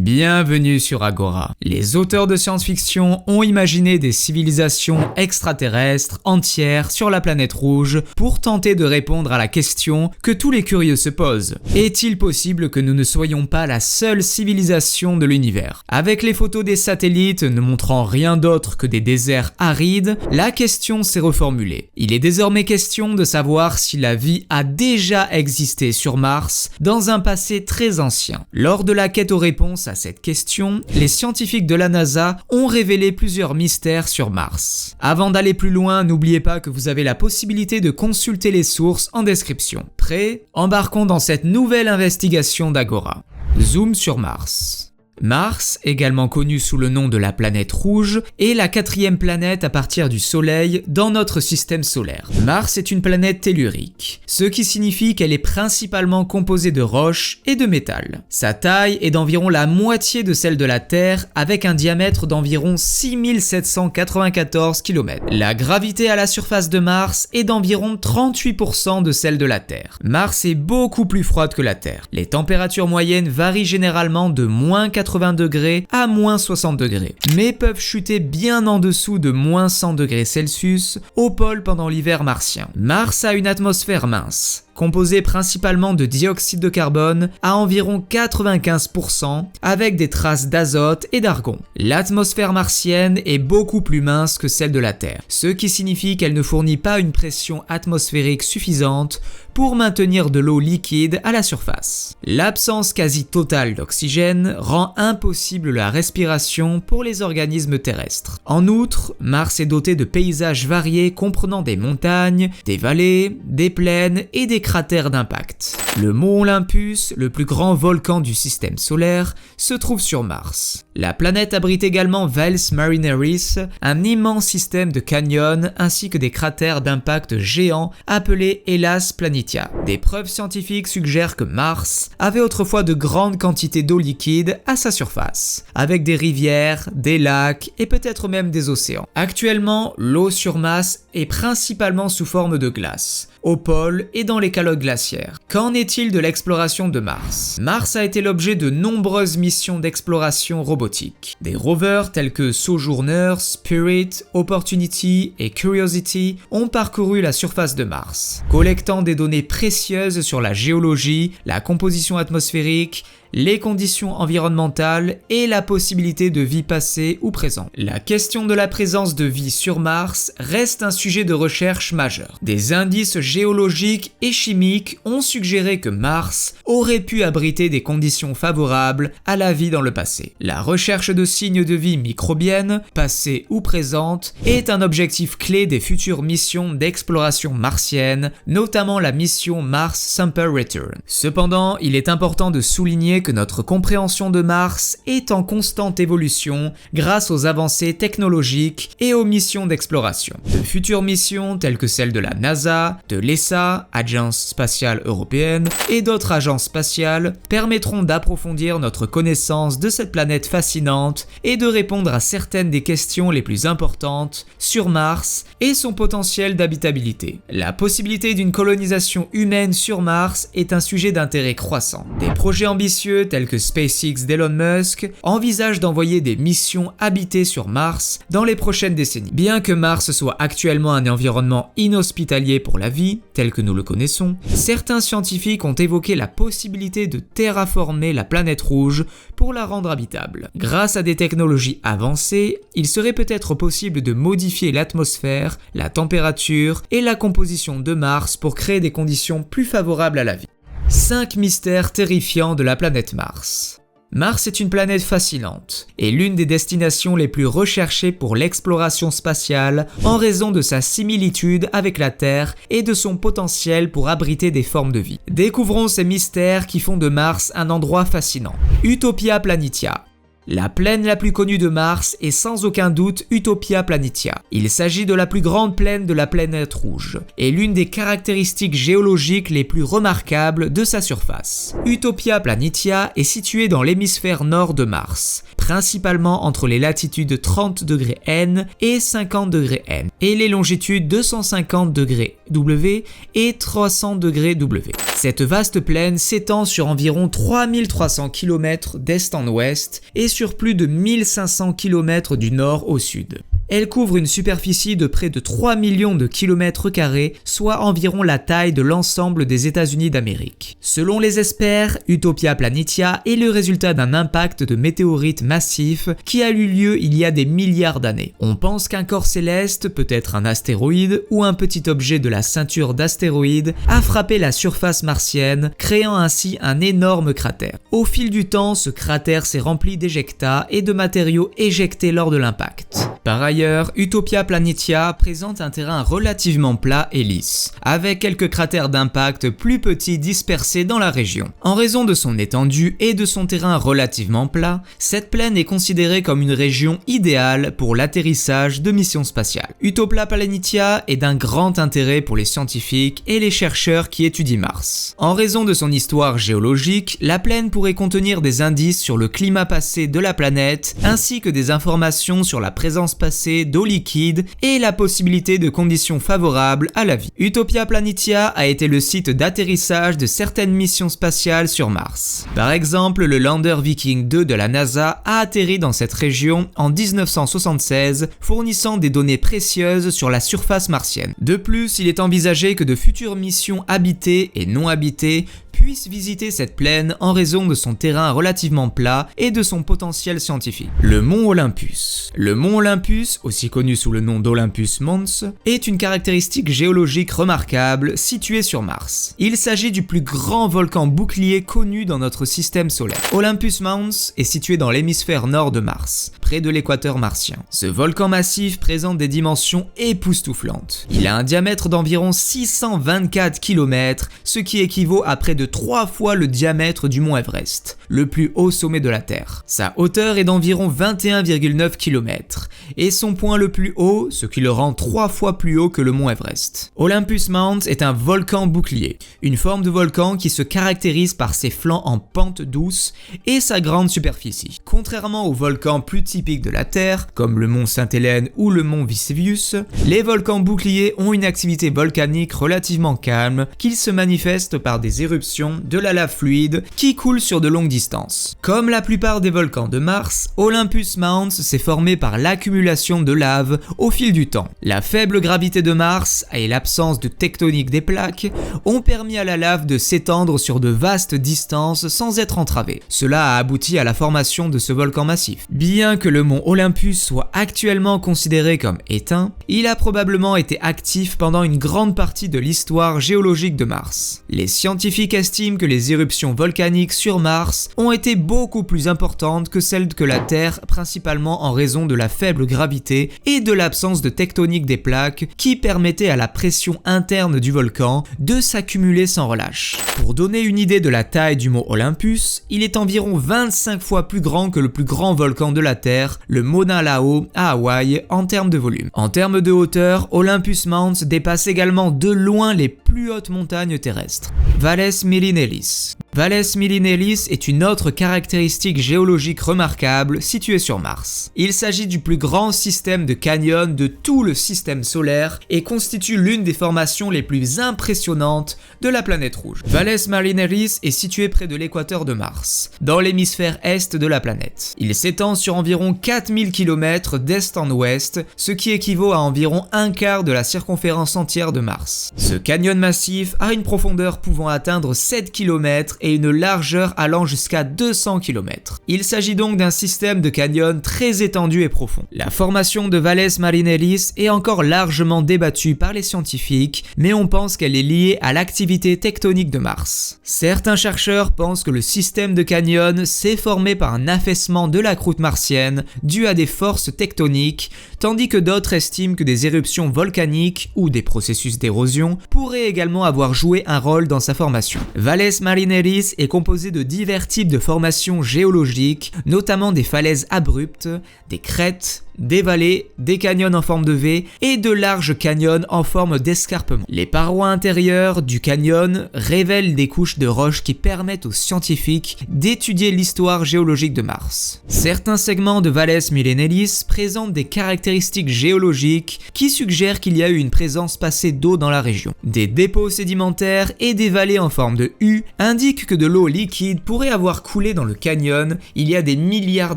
Bienvenue sur Agora. Les auteurs de science-fiction ont imaginé des civilisations extraterrestres entières sur la planète rouge pour tenter de répondre à la question que tous les curieux se posent. Est-il possible que nous ne soyons pas la seule civilisation de l'univers? Avec les photos des satellites ne montrant rien d'autre que des déserts arides, la question s'est reformulée. Il est désormais question de savoir si la vie a déjà existé sur Mars dans un passé très ancien. Lors de la quête aux réponses à cette question, les scientifiques de la NASA ont révélé plusieurs mystères sur Mars. Avant d'aller plus loin, n'oubliez pas que vous avez la possibilité de consulter les sources en description. Prêts? Embarquons dans cette nouvelle investigation d'Agora. Zoom sur Mars. Mars, également connu sous le nom de la planète rouge, est la 4e planète à partir du Soleil dans notre système solaire. Mars est une planète tellurique, ce qui signifie qu'elle est principalement composée de roches et de métal. Sa taille est d'environ la moitié de celle de la Terre avec un diamètre d'environ 6794 km. La gravité à la surface de Mars est d'environ 38% de celle de la Terre. Mars est beaucoup plus froide que la Terre. Les températures moyennes varient généralement de moins 80 degrés à moins 60 degrés, mais peuvent chuter bien en dessous de moins 100 degrés Celsius au pôle pendant l'hiver martien. Mars a une atmosphère mince, composée principalement de dioxyde de carbone à environ 95% avec des traces d'azote et d'argon. L'atmosphère martienne est beaucoup plus mince que celle de la Terre, ce qui signifie qu'elle ne fournit pas une pression atmosphérique suffisante pour maintenir de l'eau liquide à la surface. L'absence quasi totale d'oxygène rend impossible la respiration pour les organismes terrestres. En outre, Mars est doté de paysages variés comprenant des montagnes, des vallées, des plaines et des cratères d'impact. Le mont Olympus, le plus grand volcan du système solaire, se trouve sur Mars. La planète abrite également Valles Marineris, un immense système de canyons ainsi que des cratères d'impact géants appelés Hellas Planitia. Des preuves scientifiques suggèrent que Mars avait autrefois de grandes quantités d'eau liquide à sa surface, avec des rivières, des lacs et peut-être même des océans. Actuellement, l'eau sur Mars est principalement sous forme de glace, au pôle et dans les calottes glaciaires. Qu'en est-il de l'exploration de Mars? Mars a été l'objet de nombreuses missions d'exploration robotique. Des rovers tels que Sojourner, Spirit, Opportunity et Curiosity ont parcouru la surface de Mars, collectant des données précieuses sur la géologie, la composition atmosphérique, les conditions environnementales et la possibilité de vie passée ou présente. La question de la présence de vie sur Mars reste un sujet de recherche majeur. Des indices géologiques et chimiques ont suggéré que Mars aurait pu abriter des conditions favorables à la vie dans le passé. La recherche de signes de vie microbienne, passée ou présente, est un objectif clé des futures missions d'exploration martienne, notamment la mission Mars Sample Return. Cependant, il est important de souligner que notre compréhension de Mars est en constante évolution grâce aux avancées technologiques et aux missions d'exploration. De futures missions telles que celles de la NASA, de l'ESA, Agence spatiale européenne, et d'autres agences spatiales permettront d'approfondir notre connaissance de cette planète fascinante et de répondre à certaines des questions les plus importantes sur Mars et son potentiel d'habitabilité. La possibilité d'une colonisation humaine sur Mars est un sujet d'intérêt croissant. Des projets ambitieux tels que SpaceX d'Elon Musk envisagent d'envoyer des missions habitées sur Mars dans les prochaines décennies. Bien que Mars soit actuellement un environnement inhospitalier pour la vie, tel que nous le connaissons, certains scientifiques ont évoqué la possibilité de terraformer la planète rouge pour la rendre habitable. Grâce à des technologies avancées, il serait peut-être possible de modifier l'atmosphère, la température et la composition de Mars pour créer des conditions plus favorables à la vie. 5 mystères terrifiants de la planète Mars. Mars est une planète fascinante et l'une des destinations les plus recherchées pour l'exploration spatiale en raison de sa similitude avec la Terre et de son potentiel pour abriter des formes de vie. Découvrons ces mystères qui font de Mars un endroit fascinant. Utopia Planitia. La plaine la plus connue de Mars est sans aucun doute Utopia Planitia. Il s'agit de la plus grande plaine de la planète rouge et l'une des caractéristiques géologiques les plus remarquables de sa surface. Utopia Planitia est située dans l'hémisphère nord de Mars, principalement entre les latitudes 30° N et 50° N, et les longitudes 250° W et 300° W. Cette vaste plaine s'étend sur environ 3300 km d'est en ouest et sur plus de 1500 km du nord au sud. Elle couvre une superficie de près de 3 millions de kilomètres carrés, soit environ la taille de l'ensemble des États-Unis d'Amérique. Selon les experts, Utopia Planitia est le résultat d'un impact de météorites massif qui a eu lieu il y a des milliards d'années. On pense qu'un corps céleste, peut-être un astéroïde ou un petit objet de la ceinture d'astéroïdes, a frappé la surface martienne, créant ainsi un énorme cratère. Au fil du temps, ce cratère s'est rempli d'éjecta et de matériaux éjectés lors de l'impact. Par ailleurs, Utopia Planitia présente un terrain relativement plat et lisse, avec quelques cratères d'impact plus petits dispersés dans la région. En raison de son étendue et de son terrain relativement plat, cette plaine est considérée comme une région idéale pour l'atterrissage de missions spatiales. Utopia Planitia est d'un grand intérêt pour les scientifiques et les chercheurs qui étudient Mars. En raison de son histoire géologique, la plaine pourrait contenir des indices sur le climat passé de la planète, ainsi que des informations sur la présence passée d'eau liquide et la possibilité de conditions favorables à la vie. Utopia Planitia a été le site d'atterrissage de certaines missions spatiales sur Mars. Par exemple, le lander Viking 2 de la NASA a atterri dans cette région en 1976, fournissant des données précieuses sur la surface martienne. De plus, il est envisagé que de futures missions habitées et non habitées puissent visiter cette plaine en raison de son terrain relativement plat et de son potentiel scientifique. Le mont Olympus. Le mont Olympus, aussi connu sous le nom d'Olympus Mons, est une caractéristique géologique remarquable située sur Mars. Il s'agit du plus grand volcan bouclier connu dans notre système solaire. Olympus Mons est situé dans l'hémisphère nord de Mars, près de l'équateur martien. Ce volcan massif présente des dimensions époustouflantes. Il a un diamètre d'environ 624 km, ce qui équivaut à près de 3 fois le diamètre du mont Everest, le plus haut sommet de la Terre. Sa hauteur est d'environ 21,9 km et son point le plus haut, ce qui le rend 3 fois plus haut que le mont Everest. Olympus Mons est un volcan bouclier, une forme de volcan qui se caractérise par ses flancs en pente douce et sa grande superficie. Contrairement aux volcans plus typiques de la Terre, comme le mont Sainte-Hélène ou le mont Vesuvius, les volcans boucliers ont une activité volcanique relativement calme, qu'ils se manifestent par des éruptions de la lave fluide qui coule sur de longues distances. Comme la plupart des volcans de Mars, Olympus Mons s'est formé par l'accumulation de lave au fil du temps. La faible gravité de Mars et l'absence de tectonique des plaques ont permis à la lave de s'étendre sur de vastes distances sans être entravée. Cela a abouti à la formation de ce volcan massif. Bien que le mont Olympus soit actuellement considéré comme éteint, il a probablement été actif pendant une grande partie de l'histoire géologique de Mars. Les scientifiques estime que les éruptions volcaniques sur Mars ont été beaucoup plus importantes que celles que la Terre, principalement en raison de la faible gravité et de l'absence de tectonique des plaques qui permettait à la pression interne du volcan de s'accumuler sans relâche. Pour donner une idée de la taille du mont Olympus, il est environ 25 fois plus grand que le plus grand volcan de la Terre, le Mauna Loa à Hawaï, en termes de volume. En termes de hauteur, Olympus Mons dépasse également de loin les plus hautes montagnes terrestres. Valles Millinellis. Valles Millinellis est une autre caractéristique géologique remarquable située sur Mars. Il s'agit du plus grand système de canyons de tout le système solaire et constitue l'une des formations les plus impressionnantes de la planète rouge. Valles Millinellis est situé près de l'équateur de Mars, dans l'hémisphère est de la planète. Il s'étend sur environ 4000 km d'est en ouest, ce qui équivaut à environ un quart de la circonférence entière de Mars. Ce canyon massif a une profondeur pouvant atteindre 7 km et une largeur allant jusqu'à 200 km. Il s'agit donc d'un système de canyons très étendu et profond. La formation de Valles Millinellis est encore largement débattue par les scientifiques, mais on pense qu'elle est liée à l'activité tectonique de Mars. Certains chercheurs pensent que le système de canyons s'est formé par un affaissement de la croûte martienne dû à des forces tectoniques, tandis que d'autres estiment que des éruptions volcaniques ou des processus d'érosion pourraient également avoir joué un rôle dans sa formation. Valles Millinellis est composé de divers types de formations géologiques, notamment des falaises abruptes, des crêtes, des vallées, des canyons en forme de V et de larges canyons en forme d'escarpement. Les parois intérieures du canyon révèlent des couches de roches qui permettent aux scientifiques d'étudier l'histoire géologique de Mars. Certains segments de Valles Millennialis présentent des caractéristiques géologiques qui suggèrent qu'il y a eu une présence passée d'eau dans la région. Des dépôts sédimentaires et des vallées en forme de U indiquent que de l'eau liquide pourrait avoir coulé dans le canyon il y a des milliards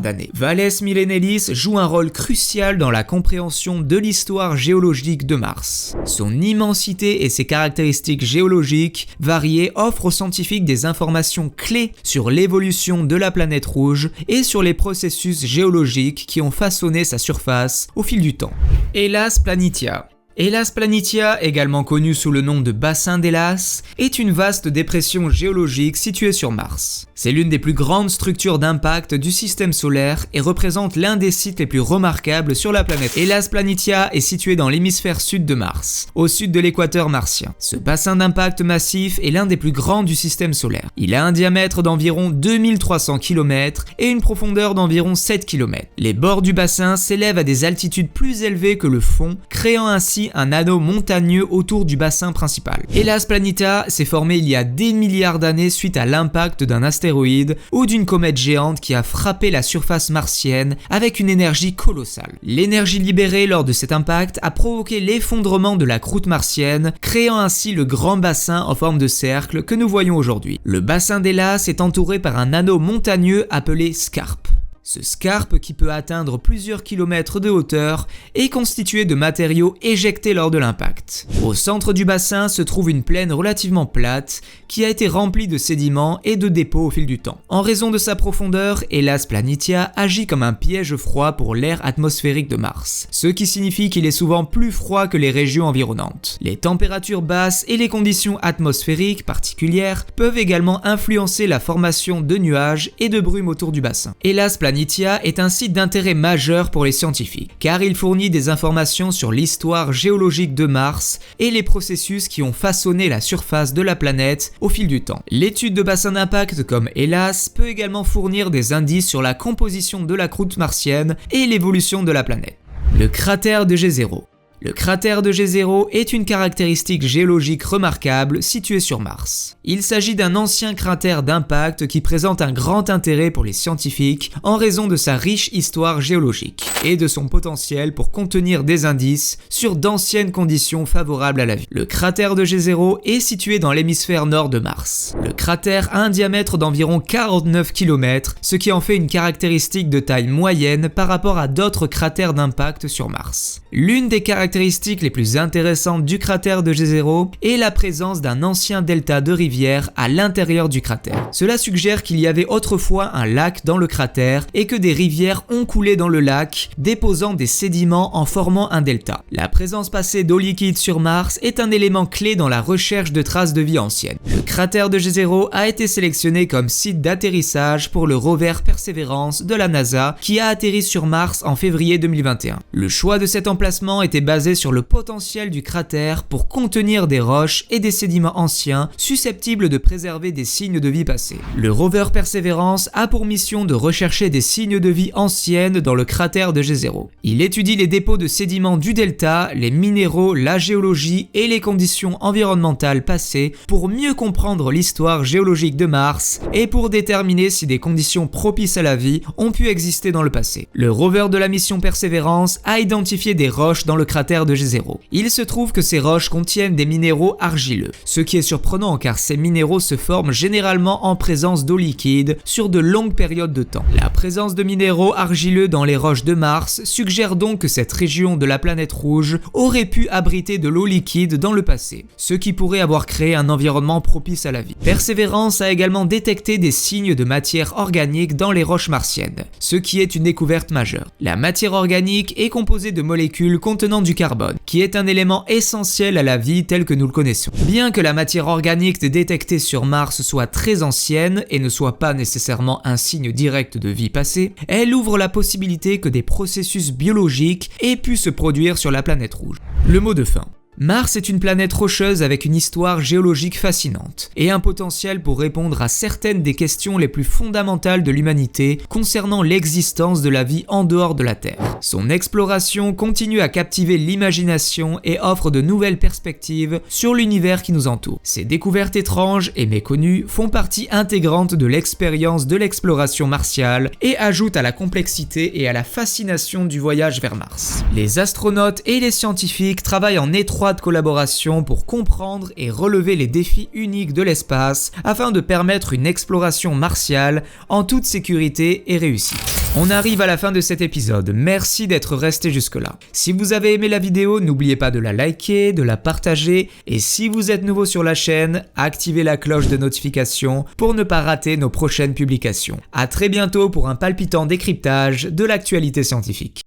d'années. Valles Millennialis joue un rôle crucial dans la compréhension de l'histoire géologique de Mars. Son immensité et ses caractéristiques géologiques variées offrent aux scientifiques des informations clés sur l'évolution de la planète rouge et sur les processus géologiques qui ont façonné sa surface au fil du temps. Hellas Planitia. Hellas Planitia, également connu sous le nom de bassin d'Hellas, est une vaste dépression géologique située sur Mars. C'est l'une des plus grandes structures d'impact du système solaire et représente l'un des sites les plus remarquables sur la planète. Hellas Planitia est situé dans l'hémisphère sud de Mars, au sud de l'équateur martien. Ce bassin d'impact massif est l'un des plus grands du système solaire. Il a un diamètre d'environ 2300 km et une profondeur d'environ 7 km. Les bords du bassin s'élèvent à des altitudes plus élevées que le fond, créant ainsi un anneau montagneux autour du bassin principal. Hellas Planitia s'est formé il y a des milliards d'années suite à l'impact d'un astéroïde ou d'une comète géante qui a frappé la surface martienne avec une énergie colossale. L'énergie libérée lors de cet impact a provoqué l'effondrement de la croûte martienne, créant ainsi le grand bassin en forme de cercle que nous voyons aujourd'hui. Le bassin d'Hellas est entouré par un anneau montagneux appelé scarpe. Ce scarpe, qui peut atteindre plusieurs kilomètres de hauteur, est constitué de matériaux éjectés lors de l'impact. Au centre du bassin se trouve une plaine relativement plate qui a été remplie de sédiments et de dépôts au fil du temps. En raison de sa profondeur, Hellas Planitia agit comme un piège froid pour l'air atmosphérique de Mars, ce qui signifie qu'il est souvent plus froid que les régions environnantes. Les températures basses et les conditions atmosphériques particulières peuvent également influencer la formation de nuages et de brumes autour du bassin. Hellas Planitia est un site d'intérêt majeur pour les scientifiques, car il fournit des informations sur l'histoire géologique de Mars et les processus qui ont façonné la surface de la planète au fil du temps. L'étude de bassins d'impact comme Hellas peut également fournir des indices sur la composition de la croûte martienne et l'évolution de la planète. Le cratère de Jezero. Le cratère de Jezero est une caractéristique géologique remarquable située sur Mars. Il s'agit d'un ancien cratère d'impact qui présente un grand intérêt pour les scientifiques en raison de sa riche histoire géologique et de son potentiel pour contenir des indices sur d'anciennes conditions favorables à la vie. Le cratère de Jezero est situé dans l'hémisphère nord de Mars. Le cratère a un diamètre d'environ 49 km, ce qui en fait une caractéristique de taille moyenne par rapport à d'autres cratères d'impact sur Mars. L'une des caractéristiques les plus intéressantes du cratère de Jezero est la présence d'un ancien delta de rivière à l'intérieur du cratère. Cela suggère qu'il y avait autrefois un lac dans le cratère et que des rivières ont coulé dans le lac, déposant des sédiments en formant un delta. La présence passée d'eau liquide sur Mars est un élément clé dans la recherche de traces de vie ancienne. Le cratère de Jezero a été sélectionné comme site d'atterrissage pour le rover Perseverance de la NASA qui a atterri sur Mars en février 2021. Le choix de cet emplacement était basé sur le potentiel du cratère pour contenir des roches et des sédiments anciens susceptibles de préserver des signes de vie passés. Le rover Perseverance a pour mission de rechercher des signes de vie anciennes dans le cratère de Jezero. Il étudie les dépôts de sédiments du delta, les minéraux, la géologie et les conditions environnementales passées pour mieux comprendre l'histoire géologique de Mars et pour déterminer si des conditions propices à la vie ont pu exister dans le passé. Le rover de la mission Perseverance a identifié des roches dans le cratère de Jezero. Il se trouve que ces roches contiennent des minéraux argileux, ce qui est surprenant car ces minéraux se forment généralement en présence d'eau liquide sur de longues périodes de temps. La présence de minéraux argileux dans les roches de Mars suggère donc que cette région de la planète rouge aurait pu abriter de l'eau liquide dans le passé, ce qui pourrait avoir créé un environnement propice à la vie. Perseverance a également détecté des signes de matière organique dans les roches martiennes, ce qui est une découverte majeure. La matière organique est composée de molécules contenant du carbone, qui est un élément essentiel à la vie telle que nous le connaissons. Bien que la matière organique détectée sur Mars soit très ancienne et ne soit pas nécessairement un signe direct de vie passée, elle ouvre la possibilité que des processus biologiques aient pu se produire sur la planète rouge. Le mot de fin. Mars est une planète rocheuse avec une histoire géologique fascinante et un potentiel pour répondre à certaines des questions les plus fondamentales de l'humanité concernant l'existence de la vie en dehors de la Terre. Son exploration continue à captiver l'imagination et offre de nouvelles perspectives sur l'univers qui nous entoure. Ces découvertes étranges et méconnues font partie intégrante de l'expérience de l'exploration martiale et ajoutent à la complexité et à la fascination du voyage vers Mars. Les astronautes et les scientifiques travaillent en étroite collaboration pour comprendre et relever les défis uniques de l'espace afin de permettre une exploration martiale en toute sécurité et réussite. On arrive à la fin de cet épisode, merci d'être resté jusque-là. Si vous avez aimé la vidéo, n'oubliez pas de la liker, de la partager et si vous êtes nouveau sur la chaîne, activez la cloche de notification pour ne pas rater nos prochaines publications. À très bientôt pour un palpitant décryptage de l'actualité scientifique.